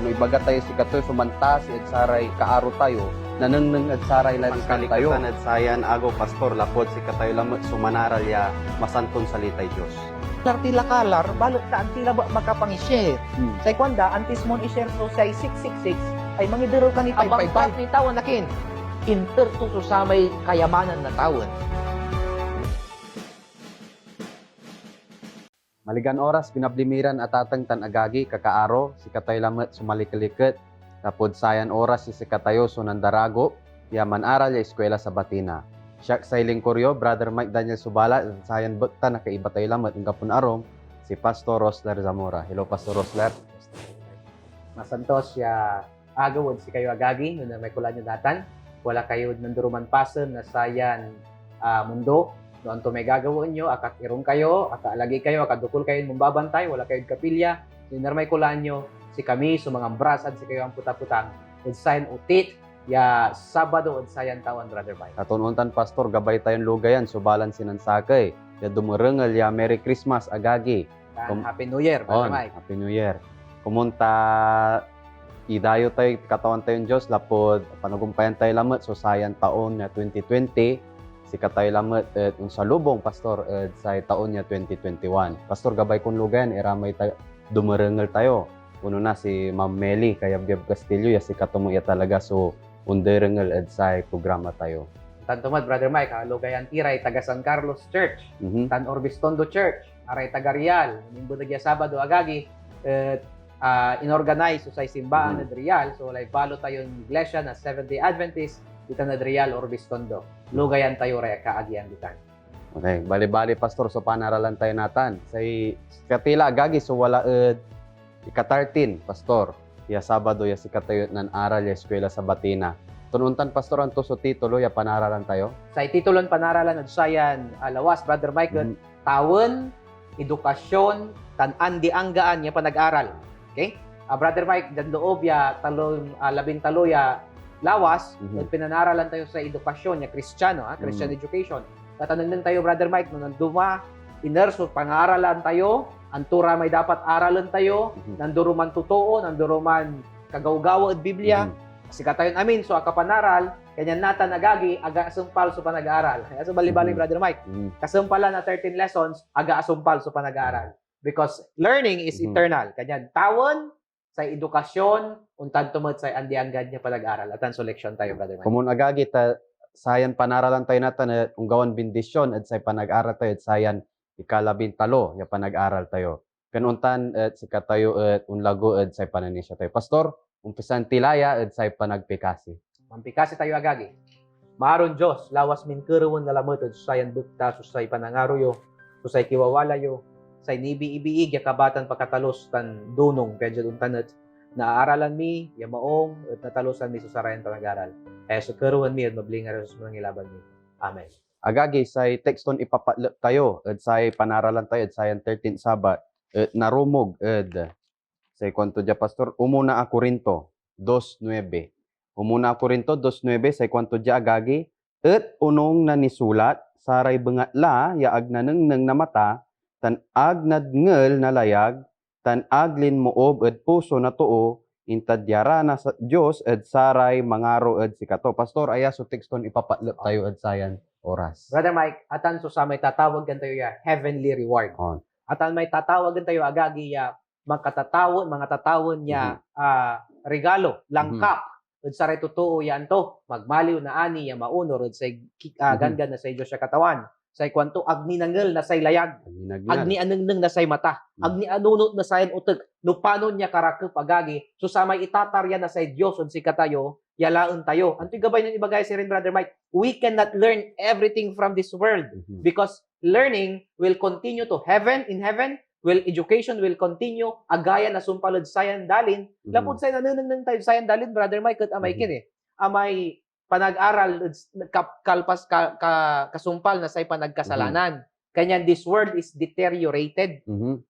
no ibaga tayo si katoy sumanta si at saray kaaro tayo nanengneng at saray lan tayo Pangkalikutan at sayan ago pastor lapod si katayo lamot sumanaral ya masantong salitay Diyos. Tila kalar, balot ta antila ba makapang-share. Hmm. Sa kwanda, antis mo i-share so sa 666, ay mangidero ka ni Abang Abang ni tawon nakin. Interto so sa may kayamanan na tawon. Maligan oras pinablimiran at atang tan agagi kakaaro si katayo lamet sumalikaliket tapod sayan oras si katayo sunandarago yaman aral ya eskwela sa Batina. Siya sa iling koryo, Brother Mike Daniel Subala, sayan bekta na kaiba tayo lamat ng kapun arong, si Pastor Rosler Zamora. Hello, Pastor Rosler. Masantos ya agawod si kayo agagi no na may kula nyo datan. Wala kayo nanduruman pasen na sayan mundo. Noon to may gagawin nyo, akat irong kayo, akaalagi kayo, akadukul kayo mumbabantay, wala kayo kapilya. Yun na may kula nyo, si kami, so mga brasad si kayo ang putaputang. Sayan utit, ya Sabado od sayan tawan, Brother Mike. At ununtan, Pastor, gabay tayong lugayan, subalan sinansakay. Ya dumurengal, ya Merry Christmas, agagi. Happy New Year, Brother Mike. Happy New Year. Kumunta, idayo tayo, katawan tayong Diyos, lapod, panugumpayan tayo lamat, so sayan taon na 2020, si katayo lamat, yung salubong, Pastor, sa taon niya 2021. Pastor, gabay kong lugayan, iramay tayo, dumurengal tayo. Uno na si Ma'am Meli, kaya Biab Castillo, ya si katumo ya talaga, so underengal at sa programa tayo. Tantumad, Brother Mike, Lugayan Tiray, taga San Carlos Church, Tan Orbistondo Church, aray taga Real, nimbo nagya Sabado agagi, inorganize sa simbahan na Real, so like balo tayong iglesia na Seventh-day Adventist, dito na Real Orbistondo. Lugayan tayo ray kaagian ditan. Okay, bali-bali, Pastor, so panaralan tayo natan. Sa katila agagi, so wala ika-13, Pastor. Ya Sabado, ya si katayo nan aral ya eskwela sa Batina. Tununtan, Pastor, anto so titulo, ya panaralan tayo. Sa titulon panaralan at sayan lawas, Brother Michael, tawon, edukasyon, tan-an di anggaan niya pa nag-aral. Okay? Brother Mike, dan loob ya talong labintalo ya lawas, pinanaralan tayo sa edukasyon ya Kristiyano, Christian education. Tatanungin tayo, Brother Mike, nung nanduma, inerso, pangaralan tayo, antura may dapat aralan tayo, nanduro man totoo, nanduro man kagaw-gawa at Biblia, kasi katayon amin, so akapanaral, kanyan nata nagagi, aga asumpal so panag-aaral. Kaya so bali-bali, Brother Mike, kasumpalan na 13 lessons, aga asumpal so panag-aaral. Because learning is eternal. Kanyan tawon, sa edukasyon, untad tumot sa andianggad niya panag-aaral. Atan so leksyon tayo, Brother Mike. Kumun agagi, sayan panaralan tayo natin, at unggawan bendisyon, at say panag-aral tayo, at sayan ikalabintalo, ya panag-aral tayo. Kanuntan, at si katayo, at unlago, at say pananisya tayo. Pastor, umpisan tilaya, at say panagpikasi. Mampikasi tayo agagi. Maaron Diyos, lawas min keruwen na lamot, at sayan bukta, susay panangaruyo, susay kiwawalayo, say nibi-ibiig, ya kabatan pakatalos, tan dunong, pedya duntanat, naaaralan mi, ya maong, at natalosan mi, susarayan panag-aral. Kaya sa keruwen mi, at mablingar sa mga ilaban mi. Amen. Agagi, say tekston ipapatlap tayo, at say panaralan tayo, at sayan 13 Sabat, at narumog, at say kwanto dya, Pastor, umuna a Corinto 2:9. Umuna a Corinto 2:9, say kwanto dya agagi, at unong nanisulat, saray bengatla, ya agnanengneng na mata, tan agnadngel na layag, tan aglin moob, at puso na tuo, intadyara na sa Diyos, at saray mangaro, at sikato. Pastor, aya so tekston ipapatlap tayo, at sayan oras. Brother Mike, atan so sa may tatawag tayo ya heavenly reward. On. Atan may tatawag tayo agagi ya mga tatawon niya regalo, langkap. Ud sa ray totoo yan to, magmaliw na ani ya maunor ud sa gangan na sa Dios sa katawan. Say kwanto agni nangel na say layag. Agni anengneng na say mata. Agni anunot na say utek. No panon niya karakep agagi. So sa may itatarya na say Dios on si katayo, yalaon tayo. Antoy gabay ng ibagay si rin, Brother Mike. We cannot learn everything from this world because learning will continue to heaven, in heaven, will education will continue, agaya na sumpalod sayan dalin. Lapod say nanengneng tayo sayan dalin, Brother Mike, ket amay kin amay panag-aral kalpas kasumpal na say panagkasalanan. Kanyan this world is deteriorated.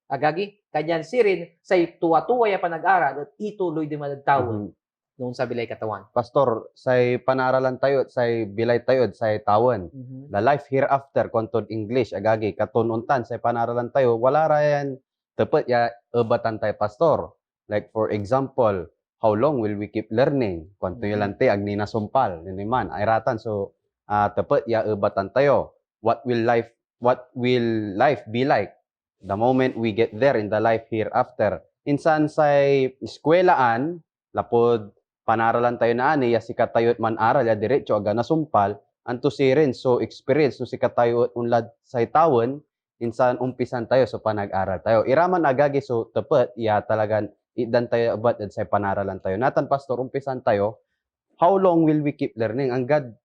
Agagi, kanyan sirin say tuwa-tuwa ya panag-aral at ituloy di managtawon. Noong sa bilay katawan. Pastor, say panaralan tayo, say bilay tayo, say tawon. The life hereafter, kontod English, agagi, katununtan, say panaralan tayo, wala rayan, tepat ya, ebatan tayo, Pastor. Like, for example, how long will we keep learning? Kwanto yulante ag ninasumpal niniman ayratan so tepat ya ebatan tayo. What will life be like the moment we get there in the life hereafter? Insan say eskwelaan lapod panaralan tayo na ani ya sikat tayo man aral ya diretso aga nasumpal anto sirin so experience no sikat tayo unlad say tawon insan umpisan tayo so panag-aral tayo. Iraman agagi so tepat ya talagan idan tayo abat at say panaralan tayo. Natan pastor umpisan tayo. How long will we keep learning? Anggad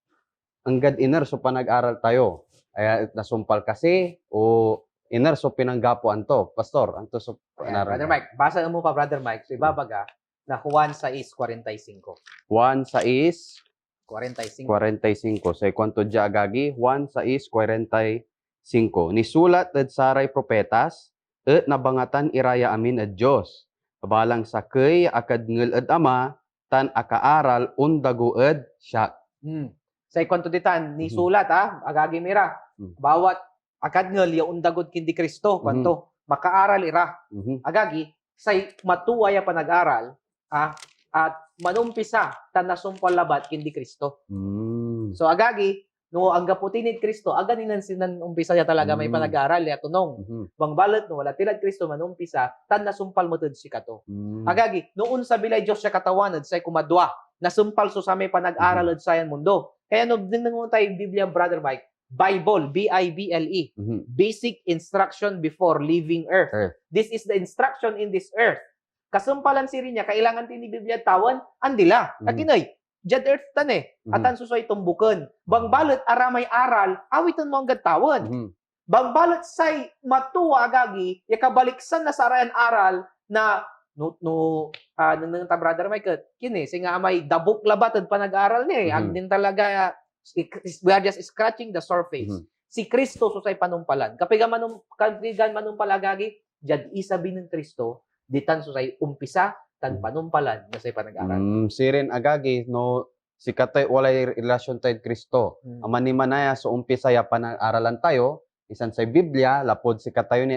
iner so panag-aral tayo. Ay nasumpal kasi o iner so pinanggapuan to. Pastor, anto so Ayan, Brother Mike, basa mo pa, Brother Mike, so ibabaga na Juan 6:45. 1:6:45. 45. Say kwanto dia agagi 1:6:45. Nisulat ed saray propetas et nabangatan iraya amin ed Dios. Balang sakay akad ngel ed ama tan akaaral undago ed siya. Sa kwanto ditan, ni sulat agagi mira. Bawat akad ngel ya undagod kindi Kristo, kwanto makaaral ira. Agagi, say matuwa ya panag-aral, at manumpisa tan nasumpal labat kindi Kristo. So agagi, no ang gaputinid Kristo, aga sinan umpisa ya talaga may panag-aral ya tunong. Bang balot no wala tilad Kristo manumpisa tan nasumpal mo tud si kato. Agagi, noon sa bilay Dios siya katawanad say kumadwa, nasumpal so sa may panag-aral sa sayan mundo. Kaya no dinangon tayo Biblia, Brother Mike, Bible, B-I-B-L-E, Basic Instruction Before Leaving Earth. This is the instruction in this earth. Kasumpalan siri niya, kailangan tini Biblia tawan, andila. Akinoy, jad earth tan atan susoy tumbukan. Bang balot aramay aral, awiton mo ang tawan. Bang balot say matuwa agagi, yakabaliksan na sa arayan aral na nang Brother Mike, kini, singa may dabok labatad pa nag-aral ni, agdin talaga, we are just scratching the surface. Si Kristo susay panumpalan. Kapigan manumpalagagi, jad isabi ng Kristo, ditan susay umpisa, tan panumpalan, na say panag-aral. Sirin agagi, no, si katay walay relasyon tayo Kristo. Amanimanaya, so umpisa ya panag-aralan tayo, isan sa Biblia, lapod si katayo ni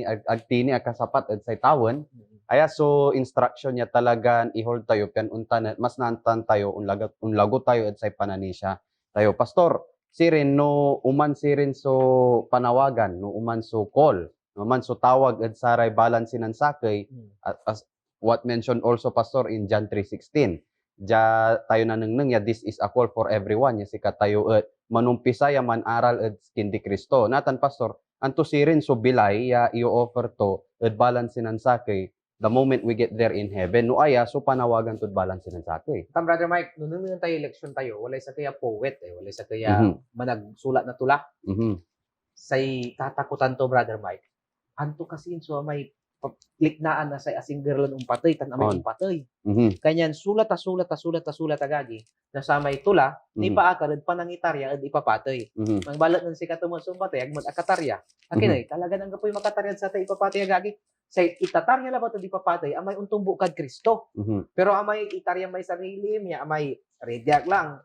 agtini akasapat at say tawon, aya so instruction niya talagan i-hold tayo pian untan mas nantan tayo unlago tayo at say pananisya tayo. Pastor, sirin no uman sirin so panawagan, no uman so call, no uman so tawag at saray balansinan sakay as what mentioned also Pastor in John 3:16. Ja tayo nanengneng ya this is a call for everyone ya sikat tayo at manumpisa ya man aral at kindi Kristo. Natan Pastor, anto sirin so bilay ya i-offer to at balansinan sakay the moment we get there in heaven. No aya so panawagan to balansinan sakay. Tam Brother Mike, nung tayo election tayo, walay sa kaya poet walay sa kaya managsulat na tula. Say tatakutan to Brother Mike. Anto kasi so may liknaan na say asing girlan umpatay tan amay umpatay. Kanyan sulat agagi na sa may tula ni paakad panangitarya at ipapatay. Ang balat ng sikat mo sumpatay agmat akatarya. Akinay talaga nang gapoy makataryan sa tay ipapatay agagi. Say itatarya la ba to ipapatay amay untong bukad Kristo. Pero amay itarya may sarili niya amay rediak lang.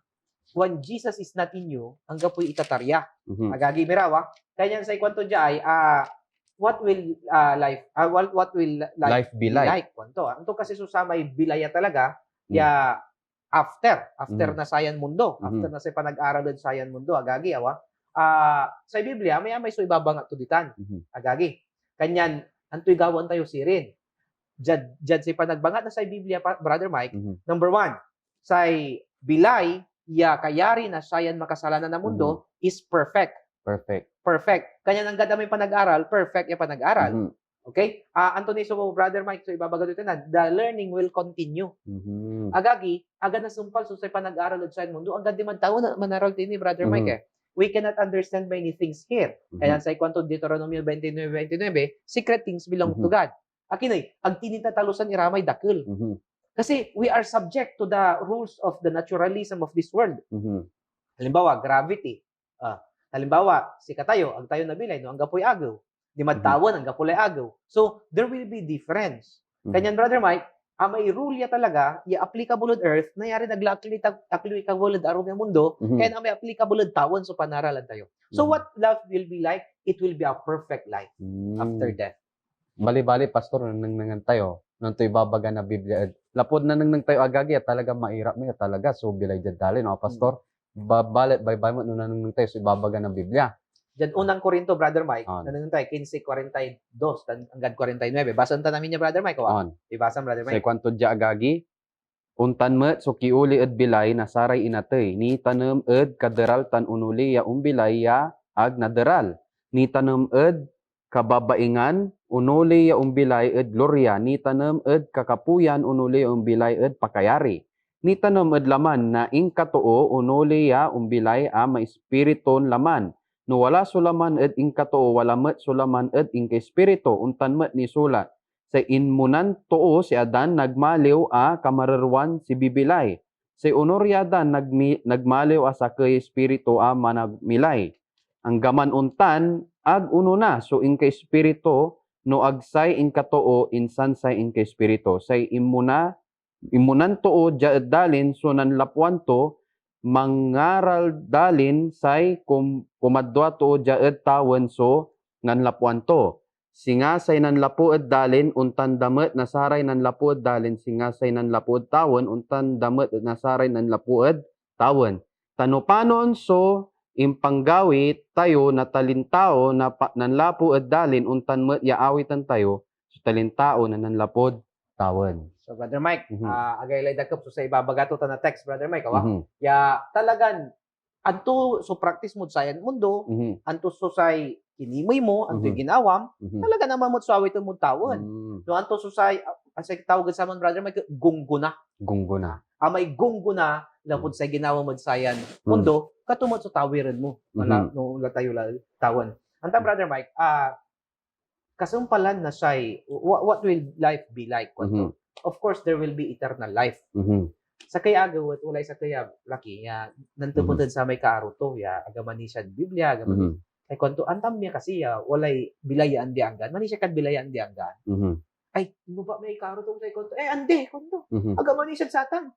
When Jesus is not in you, ang gapoy itatarya. Agagi mirawa. Kanyan say kwanto jay what will life be like? Kwanto. Anto kasi susamay bilaya talaga ya after na sayan mundo, after na sa panag-aral sa sayan mundo agagi sa Biblia may so ibabangat tuditan. Agagi. Kanyan antoy gawan tayo sirin. Jad sa panagbangat na sa Biblia Brother Mike, number 1, say bilay ya kayari na sayan makasalanan na mundo is perfect. Kanya nang gada may panag-aral, perfect ya panag-aral. Okay? Anthony, so Brother Mike, so ibabaga dito na, the learning will continue. Agagi, aga na sumpal, so sa panag-aral sa mundo, ang ganda man tao na manaral din ni Brother Mike We cannot understand many things here. Kaya sa kwanto Deuteronomy 29:29, secret things belong to God. Akinay, ang tinitatalusan ni Ramay dakil. Kasi we are subject to the rules of the naturalism of this world. Halimbawa, gravity. Halimbawa, si katayo, ang tayo nabilay, no, ang gapoy agaw. Di madtawan, ang gapoy agaw. So, there will be difference. Kanyan, Brother Mike, may rule ya talaga, ya applicable on earth, na yari applicable on araw ng mundo, kaya na may applicable on tawon, so panaralan tayo. So, what love will be like? It will be a perfect life after death. Bali-bali, Pastor, nangangan tayo. nantoy babaga na Biblia. Lapod na nang tayo agagi, talaga mairap mi talaga. So, bilay dyan dali, no, pastor? Babalit, baybay mo, nung nang tayo, so ibabaga na Biblia. Diyan unang Korinto, Brother Mike, On. nanunong tayo, 15:42 hanggang 49. Basan ta namin niya, Brother Mike. On. Ibasa, Brother Say Mike. kwanto dya agagi, untan met so kiuli ed bilay nasaray inatay, ni tanem ed kaderal tan unuli ya umbilay ya ag naderal. Ni tanem ed kababaingan unuli ya umbilay ed gloria, ni tanem ed kakapuyan unuli ya umbilay ed pakayari. Ni tanem ed laman na ing katoo unuli ya umbilay a maispiriton laman. No wala sulaman ed ing katoo wala met sulaman ed ing espiritu untan met ni sulat. Sa inmunan too si Adan nagmaliw a kamararwan si Bibilay. Sa unoryadan nagmaliw a sa kay espiritu a managmilay. Ang gaman untan ag uno na so ing kay espiritu no agsay ing katoo insan say ing kay espiritu. Say imunan too jaed dalin so nanlapuan to mangaral dalin say kumadwa to jaed tawen so nganlapuan to. Singasay nan lapued dalin untan damet nasaray nan lapued dalin singasay nan lapued tawon untan damet nasaray nan lapued tawon. Tanupanon so impanggawi tayo na talintao na nan lapued dalin untan met yaawitan tayo so talintao na nan lapued tawon. So, Brother Mike, Mhm. agaylay dakop so sa ibabagato ta na text, Brother Mike, Mhm. Ya, talagan, anto so practice mo sa mundo, Mhm. anto so say kinimoy mo, anto Mhm. ginawam, Mhm. talaga naman mo sawiton mo tawon. Mm. No, anto so say, asay tawag sa man, Brother Mike, gungguna. Gunggo na. May gungguna, lapod sa ginawa mo sayan mundo, katumot sa tawiran mo. Wala, no, wala tayo tawon. Anta, Brother Mike, kasumpalan na say, what will life be like? Mhm. Of course, there will be eternal life. Mhm. Sa kaya agawat, ulay sa kaya laki, ya, nantupunod sa may kaaruto, ya, agaman ni siya Biblia, agaman Mhm. ay kwanto, antam niya kasi, ya, walay bilayaan di anggan, mani siya kad bilayaan di anggan. Mhm. Ay, mo ba may kaaruto sa kwanto? Ande, kwanto. Mhm. Agaman ni siya satan.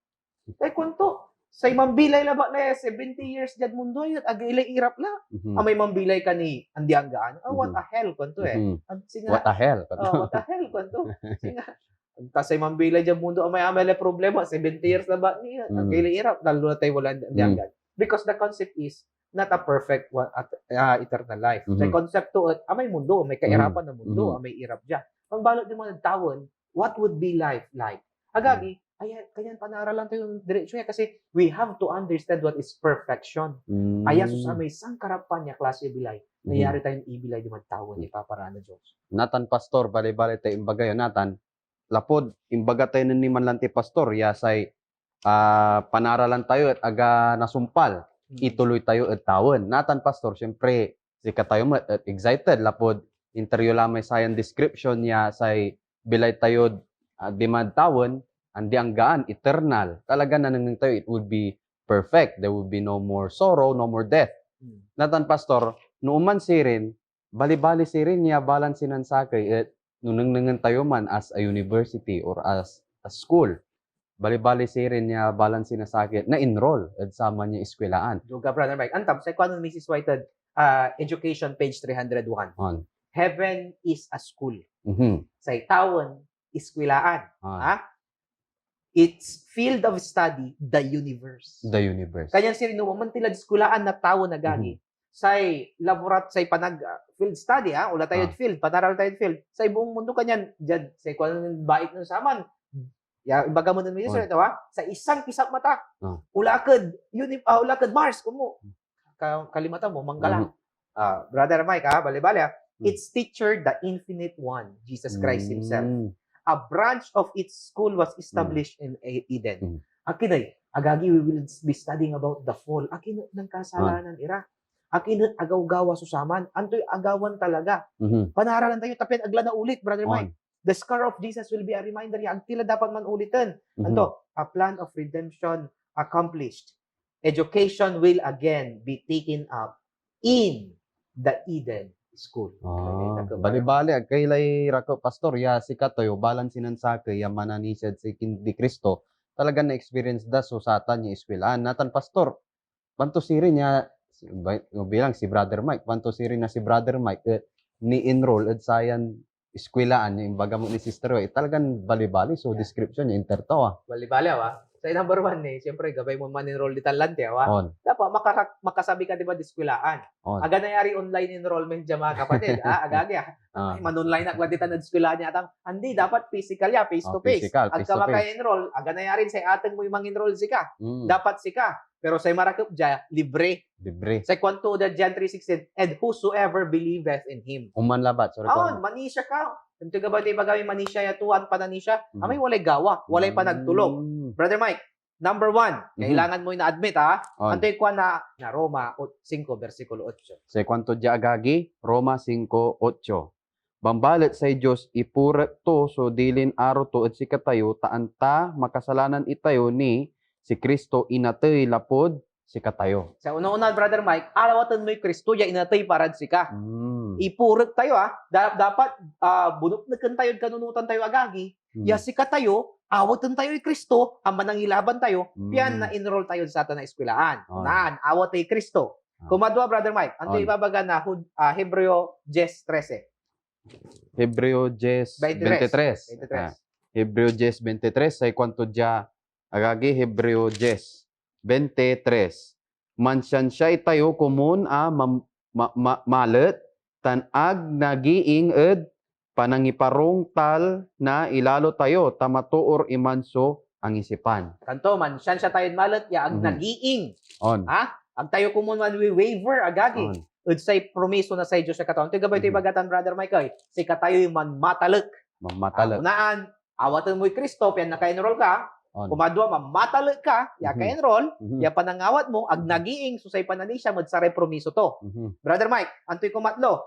Ay, kwanto. Sa mambilay laba na 70 years dyan mundo, yun, agilay irap la. Mhm. May mambilay ka ni andi anggan. What Mhm. a hell, kwanto Mhm. Singa, What the hell? what the hell, kwanto. Singa, tas ay mambilay dyan mundo, may amay problema, 70 years na ba niya, Mm. agilay irap, lalo na tayo wala andi anggan. Because the concept is, not a perfect one at eternal life. Mhm. Sa concept to, may mundo, may kairapan na mundo, Mhm. may irap dyan. Ang balot di mo nagtawon, what would be life like? Agagi, kaya panaralan tayo yung diretsyon niya kasi we have to understand what is perfection. Mm. Aya sa may isang karapan niya, klase bilay, Mhm. nangyari tayong ibilay di magtawon, ipaparaan na Diyos. Natan pastor bali-bali tayo imbaga yun natan lapod imbaga tayo ni man lang ti pastor yasay panaralan tayo at aga nasumpal ituloy tayo at tawon natan pastor syempre sika tayo at excited lapod interview lamay sayan description niya say bilay tayo demand tawon andi ang gaan eternal talaga nanang tayo it would be perfect there would be no more sorrow no more death natan pastor nuuman sirin bali-bali sirin niya balansinan sakay at nunang tayo man as a university or as a school. Bali-bali sirin niya balansin na sakit na enroll at sama niya eskwelaan. Duga, Brother Mike. Antam, sa kwan Mrs. Whited, education page 301. On. Heaven is a school. Mhm. Sa tawon, iskwilaan. It's field of study, the universe. The universe. Kanyang sirino, mantilad skulaan na tao na gagi. Say say panag field study ula tayo field panaral tayo field sa buong mundo kanyan jad say kung bait ng saman ya ibaga mo nito sa isang kisap mata ulakad ulakad Mars kumo kalimata mo manggala brother Mike bali-bali its teacher the infinite one Jesus Christ himself a branch of its school was established in Eden akinay agagi we will be studying about the fall akin ng kasalanan ira akin agaw-gawa susaman. Anto'y agawan talaga. Panaralan tayo, tapin agla na ulit, Brother Mike. The scar of Jesus will be a reminder niya. Ang tila dapat man ulitin. Anto, a plan of redemption accomplished. Education will again be taken up in the Eden School. Bali-bali, kailay rako, pastor, ya si katoyo, balansinan sa kay, ya mananisad si Kindi Kristo, talaga na-experience da so satan niya eskwelahan. Natan, pastor, panto sirin niya, bilang si Brother Mike, panto sirin na si Brother Mike, ni-enroll at sayan eskwelaan yung baga mo ni Sister Way, talagang bali-bali. So, description niya, interto Bali-bali, Sa number one, siyempre, gabay mo man-enroll di talante, On. Dapat makasabi ka, di ba, diskwilaan. On. Aga nangyari online enrollment dyan, mga kapatid. Agagi, Ah. Ay, man-online na kwaditan na diskwilaan niya. Hindi, dapat physical ya, face-to-face. Physical, Agka face-to-face. maka-enroll, aga nangyari sa atang mo yung mang-enroll sika. Mm. Dapat sika. Pero sa marakop dyan, libre. Libre. Sa kwanto da John 3:16, and whosoever believeth in Him. Uman labat. Sorry Manisya ka. Ito ka ba, di ba gawin manisya ya, tuwan pa na nisya? Mhm. Amay walay gawa, walay pa nagtulog. Brother Mike, number 1, kailangan mo na-admit, On. Antoy ko na Roma 5, versikulo 8. Sa kwanto dya agagi, Roma 5:8. Bambalit sa Diyos, ipurek to, so dilin aro to at si katayo, taanta makasalanan itayo ni si Kristo inatay lapod si katayo. Sa una-una, Brother Mike, alawatan mo yung Kristo, ya inatay parad sika. Mm. Ipurek tayo, dapat bunot na kan tayo, kanunutan tayo agagi, ya sika tayo, awatan tayo yung Kristo, ang manangilaban tayo, piyan na enroll tayo sa atin na eskwelaan. On. Naan, awat tayo Kristo. Kumadwa, Brother Mike, ano On. ibabaga na Hebreo 10:13? Hebreo 10:23. 23. Hebreo 10:23 sa kwanto dya agagi Hebreo 10:23. Mansyan siya itayo kumun malet tanag nagiing ed panangiparong tal na ilalo tayo tamatuor imanso ang isipan. Kanto man, siya tayo malat, ya ag Mhm. nagiing. On. Ag tayo kumun man we waiver agagi. On. Udsay promiso na sa Diyos sa katawan. Ito gabay ito Mhm. ibagatan, Brother Michael. Si katayo man matalek. Mamatala. Unaan, awatan mo yung Kristo, piyan naka-enroll ka. On. Kumadwa, mamatalek ka, ya Mhm. ka-enroll, Mhm. ya panangawat mo, ag nagiing, susay pananisya, magsaray promiso to. Mhm. Brother Mike, antoy kumatlo.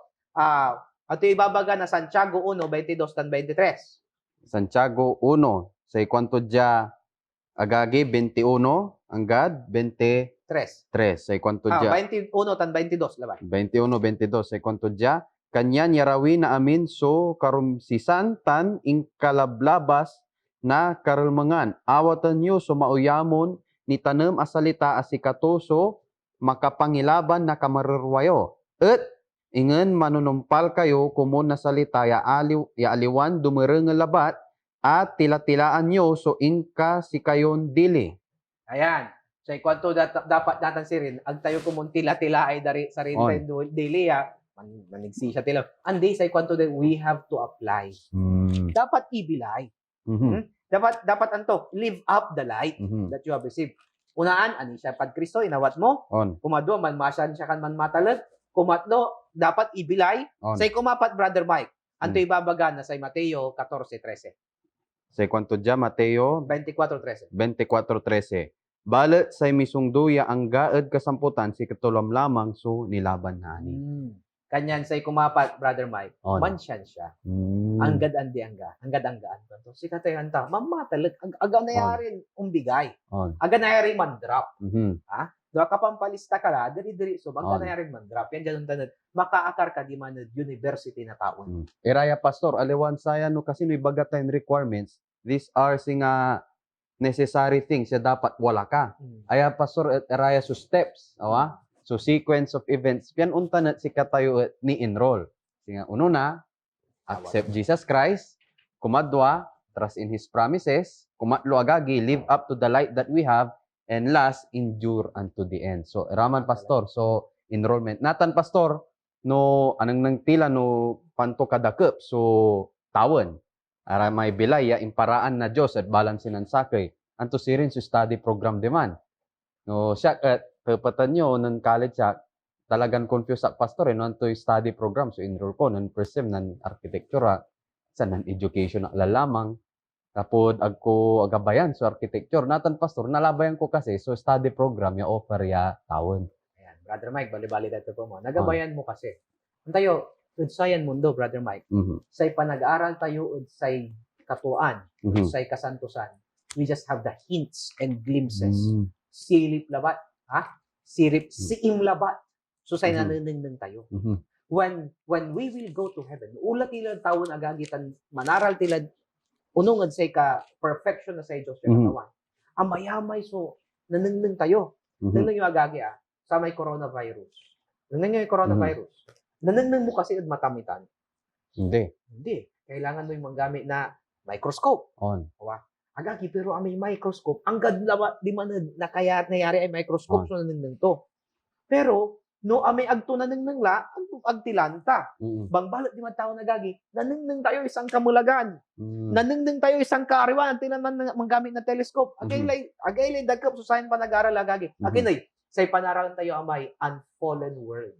Antoy ibabaga na Santiago 1:22-23. Santiago 1 sa kwanto dya agagi 21 anggad 23 sa kwanto dya 21-22, laban. 21-22 sa kwanto dya kanyan yarawi na amin so karumsisan tan ing kalablabas na karulmangan awatan nyo so mauyamon ni tanem asalita asikato so makapangilaban na kamarurwayo et ingen manunumpal kayo kumun na salita ya aliwan dumereng labat at tila-tilaan nyo so inka si kayon dili. Ayan. So, kwanto dapat natin sirin, ag tayo kumunti-tila ay dari sa rin On. tayo daily, manigsi siya tila. Andi, sa kwanto that we have to apply. Dapat ibilay. Mhm. Dapat anto, live up the light Mhm. that you have received. Unaan, ani siya pag Kristo, inawat mo. On. Kumadwa, man masyan siya kan man matalag. Kumatlo, dapat ibilay. On. Say kumapat, Brother Mike, anto Mm. ibabaga na sa Mateo 14:13. Sa kwanto dya Mateo 24:13. 24:13. Balet sa misungduya ang gaed kasamputan si katulam lamang so nilaban na ani. Kanyan say kumapat, Brother Mike, On. mansyan siya. Anggad andi angga. Anggad anggaan to. Si katay anta, mamatalag. Aga na yarin umbigay. On. Aga na yarin man-drop. Mhm. Doa ka pampalista ka la, diri-diri. So, On. aga na yarin man-drop. Yan dyan tanad. Makaakar ka di man university na taon. Iraya pastor aliwan saya no kasi no ibagatan requirements. These are singa necessary things ya dapat wala ka. Aya pastor iraya so steps, awa? So sequence of events pian unta na si katayo ni enroll. Singa uno na accept Jesus Christ, kumadwa trust in his promises, kumatlo agagi live up to the light that we have, and last endure unto the end. So raman pastor, so enrollment natan pastor no anang nang tila no panto kadakep so tawon ara may bilaya imparaan na Dios at balansinan sakay anto sirin sa study program deman no siya kapatan nyo ng college siya talagang confused sa pastor no anto study program so enroll ko ng first sem ng architecture sa nan education na lamang tapod agko agabayan so architecture natan pastor nalabayan ko kasi so study program ya offer ya tawon. Ayan, Brother Mike, bali-bali dito po mo. Nagabayan mo kasi. Tayo, udsayan mundo, Brother Mike. Mhm. Say panag-aaral tayo, udsay katuan, Mhm. udsay kasantusan. We just have the hints and glimpses. Mm. Silip labat. Siim labat. So, say nananingning tayo. Mhm. When we will go to heaven, ulat nila tawon agagitan, manaral tila, unong say ka perfection na sa Diyos yung katawan. Amayamay, so, nananingning tayo. Mhm. Nanang yung agagi sa may coronavirus. Nanang yung coronavirus. Nanang mo kasi at matamitan. Hindi. Hindi. kailangan mo yung manggamit na microscope. On. Agagi, pero ang may microscope, ang gadlawa, di man na kaya nayari ay microscope, so nanang to. Pero, no, amay agtunan ng la, ang agtilanta. Bangbalot di man tao nagagi, nanang tayo isang kamulagan. Nanang tayo isang kaariwan, tinan man manggamit na telescope. Agaylay, dagkap, susahin pa nag-aral agagi. Aginay, say panaralan tayo amay unfallen world.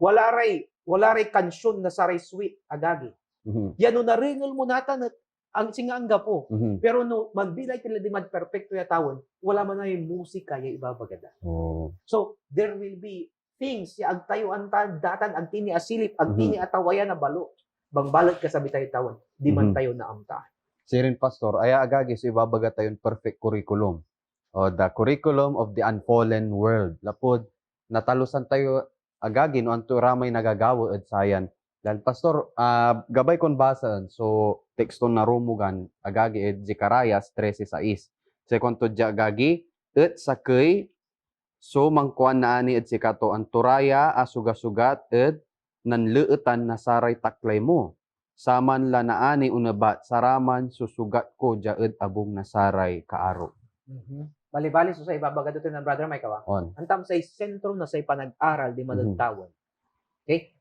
Wala ray kansyon na saray sweet agagi. Yan no naringol mo natan at ang singaangga po. Pero no magbilay tila di man perfecto ya tawon, wala man na yung musika ya ibabagada. So there will be things ya agtayuan ta datan ag tini asilip ag tini atawayan na balo. Bangbalot ka sa bitay tawon, di man tayo naamta. Sirin Pastor, aya agagi so ibabaga tayon perfect curriculum. O the curriculum of the unfallen world. Lapod natalusan tayo agagi no anto ramay nagagawa ed sayan. Dan Pastor, gabay kon basan so tekston na rumugan agagi ed Zacarias 13:6. Sekon to agagi et sakay so mangkuan na ani ed sikato anturaya asuga-sugat ed nanleutan na saray taklay mo. Saman la naani unabat saraman susugat ko jaed abong nasaray kaaro. Bali-bali so sa ibabaga dito ng brother Mike kawa. Antam sa sentro na sa panag-aral di managtawon. Okay?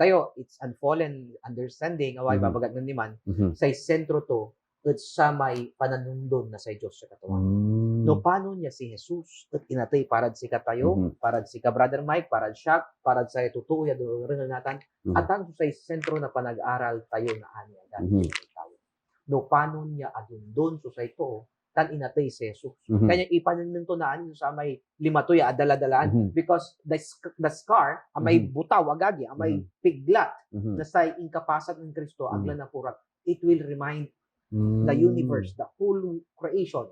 Tayo, it's unfallen understanding away babagat ng niman sa sentro to at sa may pananundon na sa Diyos sa katawan. No paano niya si Jesus at inatay parad si katayo, parad si ka brother Mike, parad siya, parad sa tutuo ya do rin natan at ang sa sentro na panag-aral tayo na ani agad. No paano niya adundon so sa ito tan inatay si Jesus. Kanya ipananong to naan sa may limatoy adala-dalaan because the scar amay butaw agagi amay piglat na sa incapacity ng Kristo agla na purat, it will remind the universe, the whole creation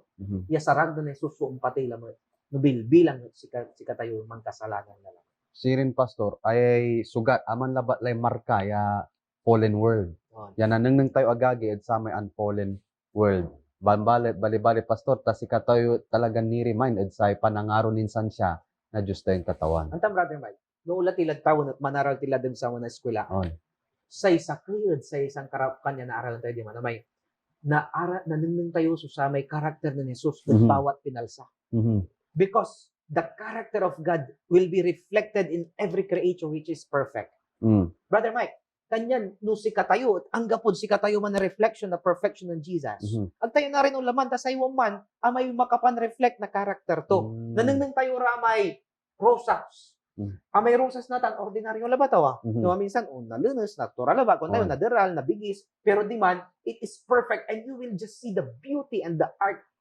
ya sarag na Jesus so umpatay lamang nubilbilang si katayo man kasalanan na lang. Sirin Pastor ay sugat aman labat lay marka ya fallen world. Yan nanang tayo agagi ed sa may unfallen world. Bambalit, bali-bali, Pastor, si katayo talagang ni-remind at sa panangaro ninsan siya na Diyos tayong katawan. Antam, Brother Mike, no ulat tilad tawon at manaral tilad din sa mga eskwela. Sa isakuyod, sa isang kanya na aralan tayo di man, na may nanunong tayo sa may karakter ng Jesus at bawat pinalsa. Because the character of God will be reflected in every creature which is perfect. Brother Mike, kanyan no si katayo at ang gapod si katayo man na reflection na perfection ng Jesus. Ang tayo na rin ulaman ta sa iwang man amay makapan reflect na character to. Nanang tayo ramay rosas. Amay rosas natan ordinaryo laba tawa. No minsan nalunos natural laba kun tayo naderal na bigis pero di man it is perfect and you will just see the beauty and the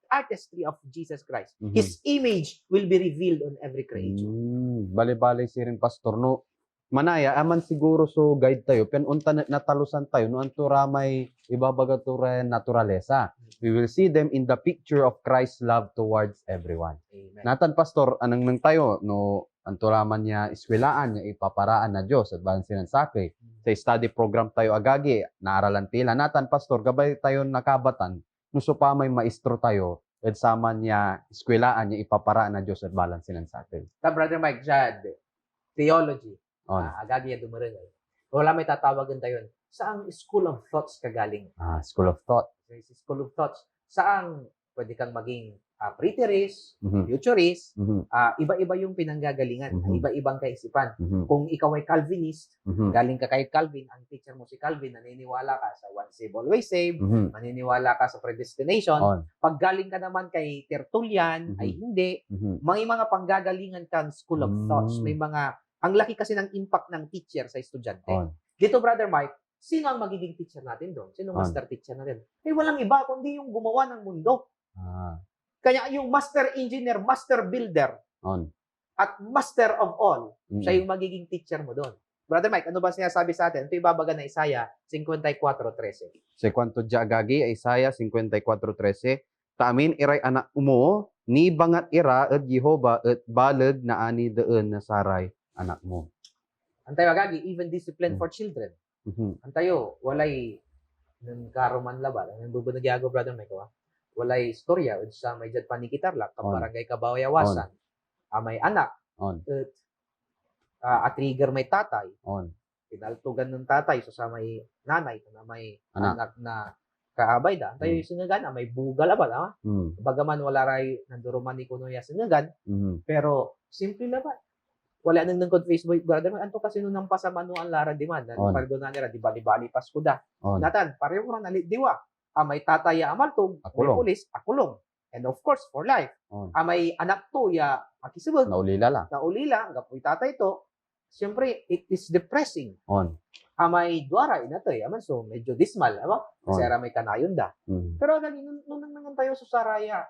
artistry of Jesus Christ. His image will be revealed on every creature. Bali-bali sirin Pastor no manaya aman siguro so guide tayo pen unta natalusan tayo no anto ramay ibabaga to ren naturalesa. We will see them in the picture of Christ's love towards everyone. Amen. Natan Pastor anang nang tayo no anto raman niya iswilaan niya ipaparaan na Dios at bahan sinansakay. Sa study program tayo agagi naaralan tila natan Pastor gabay tayo nakabatan no so pa may maestro tayo at sama niya iswilaan niya ipaparaan na Dios at bahan sinansakay. Ta Brother Mike Jad, theology. Agagi yan dumarin. Wala may tatawagan tayo. Saang school of thoughts kagaling? School of thought. School of thoughts. Saang pwede kang maging preterist, futurist, iba-iba yung pinanggagalingan, iba-ibang kaisipan. Kung ikaw ay Calvinist, galing ka kay Calvin, ang teacher mo si Calvin, naniniwala ka sa once saved, always saved, maniniwala ka sa predestination. Pag galing ka naman kay Tertullian, ay hindi. Mga panggagalingan kan school of thoughts. May mga ang laki kasi ng impact ng teacher sa estudyante. Dito, Brother Mike, sino ang magiging teacher natin doon? Sino master teacher natin? Eh, walang iba, kundi yung gumawa ng mundo. Kaya yung master engineer, master builder, at master of all, siya yung magiging teacher mo doon. Brother Mike, ano ba sinasabi sa atin? Ito ibabaga na Isaiah 54:13. Sekwanto agagi Isaiah 54:13. Taamin iray anak mo, ni bangat ira at Jehova at balag na ani deun na saray anak mo. Antayo agagi, even discipline for children. Antayo, walay ng karuman laban. Ang bubo nagyago, Brother Mike, walay istorya sa may jad panikitarlak, kabarangay kabawayawasan. May anak, at trigger may tatay. pinaltugan ng tatay so sa may nanay na may Anak. anak na kaabay da. Tayo yung singagan, may bugal ba, ha? Bagaman wala ray nanduruman ni kuno ya singagan, pero simple laban. Wala nang nangkod Facebook, brother. Anto kasi nung nampasaman no ang lara di man. On. Pardonan nila, di bali-bali pasko da. On. Natan, pareho ron nalit diwa. May tataya amaltog, may Akulong. pulis, akulong. And of course, for life. On. May anak to, ya, makisubag, Naulila lang. naulila, gapoy tatay to. Siyempre, it is depressing. On. May duwara, inatoy, so medyo dismal, ama? Kasi On. may kanayon da. Pero nung nangan tayo sa Saraya,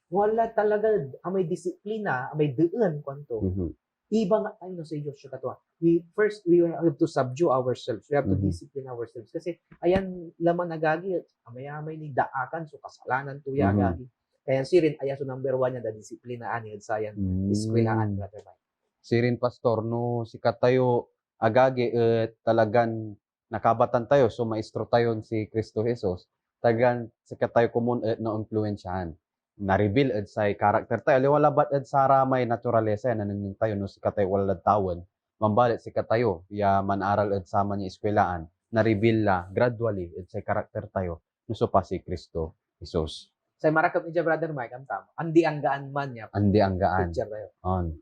wala talaga, may disiplina, may deun, kwanto. Iba nga tayo na sa Diyos siya katuwa. We have to subdue ourselves. We have to discipline ourselves. Kasi, ayan, laman agagi, amay-amay ni daakan, so kasalanan to ya agagi. Kaya si rin, ayan, so number 1 niya, da disiplinaan niya, sa yan, iskwilaan, brother Mike. Si rin pastor no si katayo agagi talagan nakabatan tayo so maestro tayo si Kristo Jesus tagan si katayo kumun na influensyahan na-reveal sa karakter tayo wala bat sa ramay naturalesa na nangning tayo no si katayo wala tawon mambalit si katayo ya manaral sama niya eskwelahan na-reveal la gradually sa karakter tayo no so pa si Kristo Jesus sa marakap niya brother Mike ang tama andi ang gaan man niya andi ang gaan teacher tayo on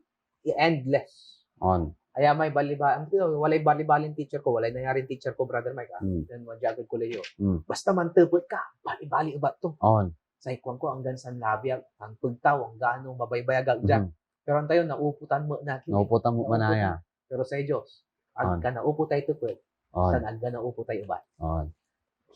endless. On. Kaya may walay bali-balin teacher ko, walay nangyaring teacher ko, brother Mike, then majagod ko leyo. Basta man tepot ka, bali-bali ba to? On. Sa ikuan ko, hanggang sa labia, ang pagtaw, ang gaano, mabaybayag dyan. Pero ang tayo, nauputan mo na. Nauputan mo manaya. Pero sa Diyos, ang ka naupo tayo tepot, san ang ka naupo tayo ba? On.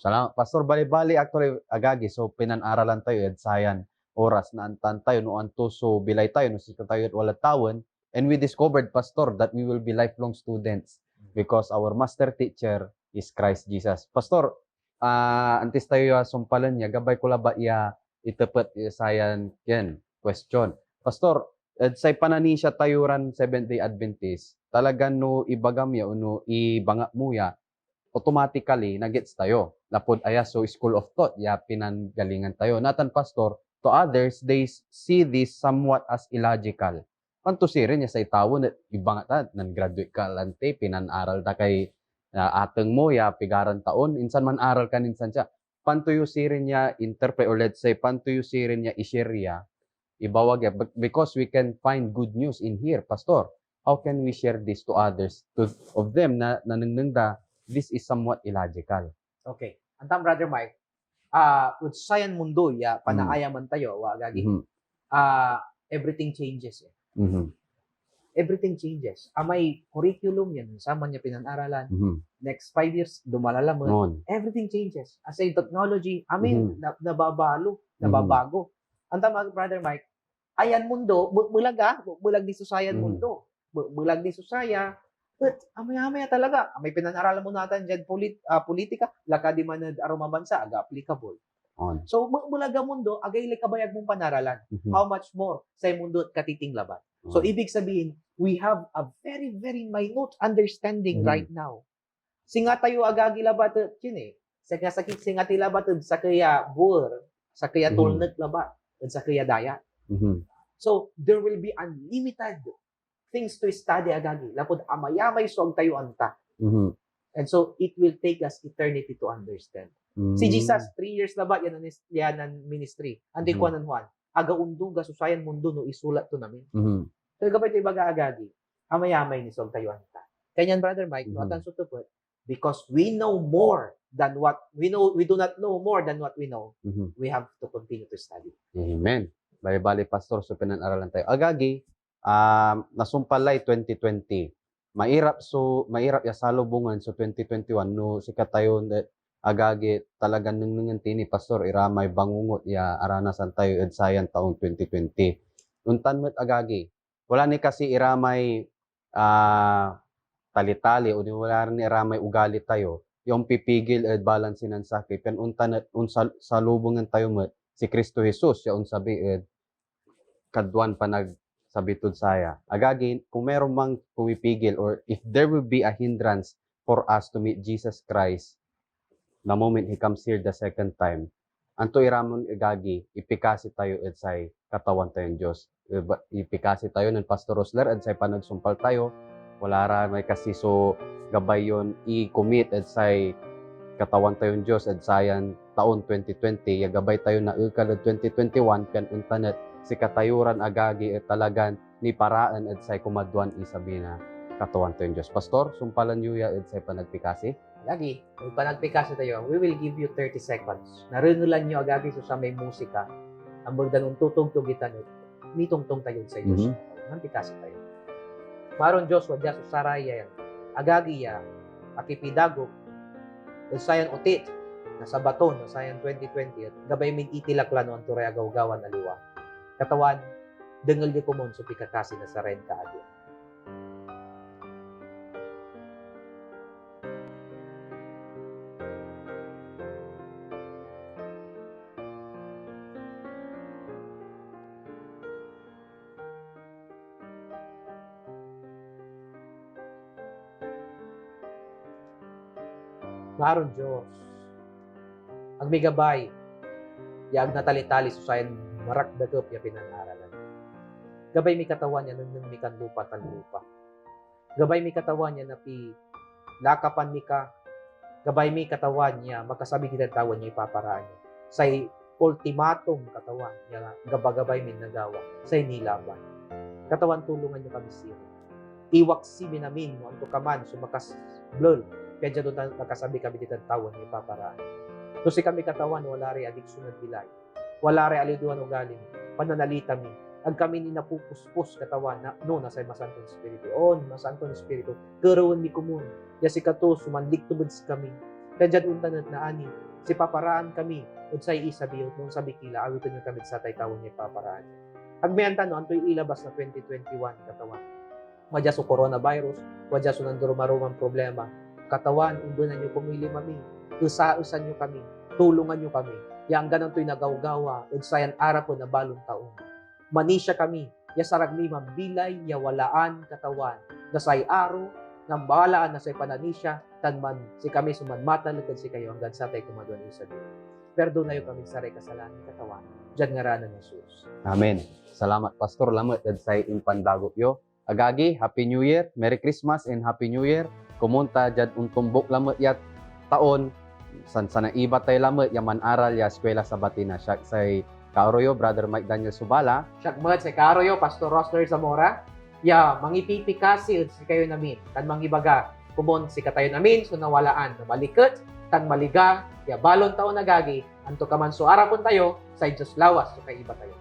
Salamat. Pastor, bali-bali actually agagi, so pinanaralan tayo, sayan oras na antan tayo, no anto, so bilay tayo, no si tayo at wala tawon, and we discovered, Pastor, that we will be lifelong students because our master teacher is Christ Jesus. Pastor, antes tayo sumpalan niya, gabay ko ba iya itapat sayan yan, question. Pastor, say panani siya tayuran Seventh-day Adventist, talagang no ibagam ya, no ibanga mo ya, automatically nagets tayo. Lapod aya so school of thought, ya pinanggalingan tayo. Natan, Pastor, to others, they see this somewhat as illogical. Panto sirin niya sa itawo na ibang ta nan graduate ka lante pinan-aral ta kay ateng mo ya pigaran taon insan man aral kan insan siya panto yu sirin niya interpret or let's say panto yu sirin niya i-share ya ibawag ya because we can find good news in here pastor how can we share this to others of them na nanengda this is somewhat illogical. Okay antam brother Mike with sayan mundo ya panaaya man tayo wa gagi everything changes everything changes. May curriculum yan. Sama niya pinag-aralan. Next 5 years, dumalala mo. Everything changes. As a technology, nababago. Ang tama, brother Mike, ayan mundo, bulag di susayan mundo. Bulag di susaya. But, amaya talaga. May pinag-aralan mo natin dyan, politika, laka di man aroma bansa, aga applicable. So, mulaga mundo, agay kabayag mong panaralan. How much more sa mundo at katiting laban. So, ibig sabihin, we have a very, very minute understanding right now. Singa tayo agagi labat yun eh. Singa tayo labat sa kaya bur, sa kaya tulnag labat, at sa kaya daya. So, there will be unlimited things to study agagi. Lapod amayamay so ang tayo anta. And so, it will take us eternity to understand. Si Jesus, 3 years na ba, yan ang ministry. Andi ko nan Juan. Aga unduga, susayan mundo, no, isulat to namin. So, kapag ito ibaga agagi, amayamay ni Sog tayo anta. Kanyan, brother Mike, no, atan to put, because we know more than what we know, we do not know more than what we know, we have to continue to study. Amen. Bali-bali, Pastor, so pinag-aralan tayo. Agagi, nasumpalay 2020. Mairap ya salubungan so 2021 no sikat tayo agagi talagang nung tini pastor iramay bangungot ya aranasan tayo ed sayan taong 2020 untan met agagi wala ni kasi iramay tali-tali o wala ni iramay ugali tayo yung pipigil ed balansinan sakit pen untan salubungan tayo met si Kristo Jesus ya unsabi ed kadwan panag sabitud saya agagi kung meron mang pumipigil or if there will be a hindrance for us to meet Jesus Christ the moment He comes here the second time, anto iramon igagi, ipikasi tayo at say katawan tayong Diyos. Ipikasi tayo ng Pastor Rosler at say panagsumpal tayo, wala ra may kasi so gabay yon i-commit at say katawan tayong Diyos at sayan taon 2020 ya gabay tayo na ukal 2021 kan internet si katayuran agagi at talagan ni paraan at say kumadwan isabi na katawan tayong Diyos. Pastor, sumpalan niyo ya at say panagpikasi. Lagi, may panagpikasi tayo. We will give you 30 seconds. Narinulan nyo agagi sa may musika. Ang magdanong tutugtugitan nyo. Mitungtong tayo sa Diyos. Manpikasi tayo. Maron Diyos, wadya sa saraya yan. Agagi ya, akipidago, sayan utit, nasa baton, sayan 2020, at gabay min itilaklano ang turay agaw-gawan aliwa. Katawan, dengal di kumon so pikakasi na sa ren kaagyo. Maron Diyos. Ang may gabay, yag natali-tali so sayan marakdagap ya pinangaralan. Gabay may katawan niya nung may kanlupa tanlupa. Gabay may katawan niya na pi lakapan mi ka. Gabay may katawan niya makasabi tawan niya ipaparaan niya. Say ultimatum katawan niya gabagabay min nagawa say nilaban. Katawan tulungan niyo kami sino. Iwaksi minamin mo anto kaman sumakas blol. Kaya doon nakasabi kami dito tawan niya ipaparaan. So si kami katawan wala rin addiction at bilay. Wala rin aliduan ugaling. Pananalita mi. Ag kami ni napupuspos katawan na no nasa masantong espiritu. On masantong espiritu. Karoon mi kumun. Ya si kato sumanlik tubod si kami. Kaya untan na ani. Si paparaan kami. Udsay isabi nung sabi kila awiton yung kami sa tay tawan niya paparaan. Ag mayanta no antoy ilabas na 2021 katawan. Wadya so coronavirus. Wadya so nandurumarumang problema. Katawan, undunan nyo pumili mami. Usausan nyo kami. Tulungan nyo kami. Yang ganang to'y nagawgawa. Udsayan ara po na balong taon. Manisya kami. Ya sarag mi mambilay, ya walaan katawan. Nasay aro, nang balaan na say pananisya, tanman si kami sumanmata lukad si kayo hanggang sa tayo kumaduan isa din. Perdo na yung kami saray kasalanan katawan. Diyan nga ranan ng Jesus. Amen. Salamat Pastor, lamat at say impandagop yo. Agagi, Happy New Year, Merry Christmas and Happy New Year. Kumunta dyan tumbok lamot yat taon san sana iba tayo lamot yaman aral ya eskwela sa Batina siya say Kaoroyo, Brother Mike Daniel Subala. Siakmat sa Karoyo, Pastor Rosler Zamora. Ya, mangipipikasi si kayo namin. Tan mangibaga, kumon si katayo namin, so nawalaan na malikot, tan maliga, ya balon taon nagagi, anto kaman so arapon tayo, sa Diyos lawas, so kay iba tayo.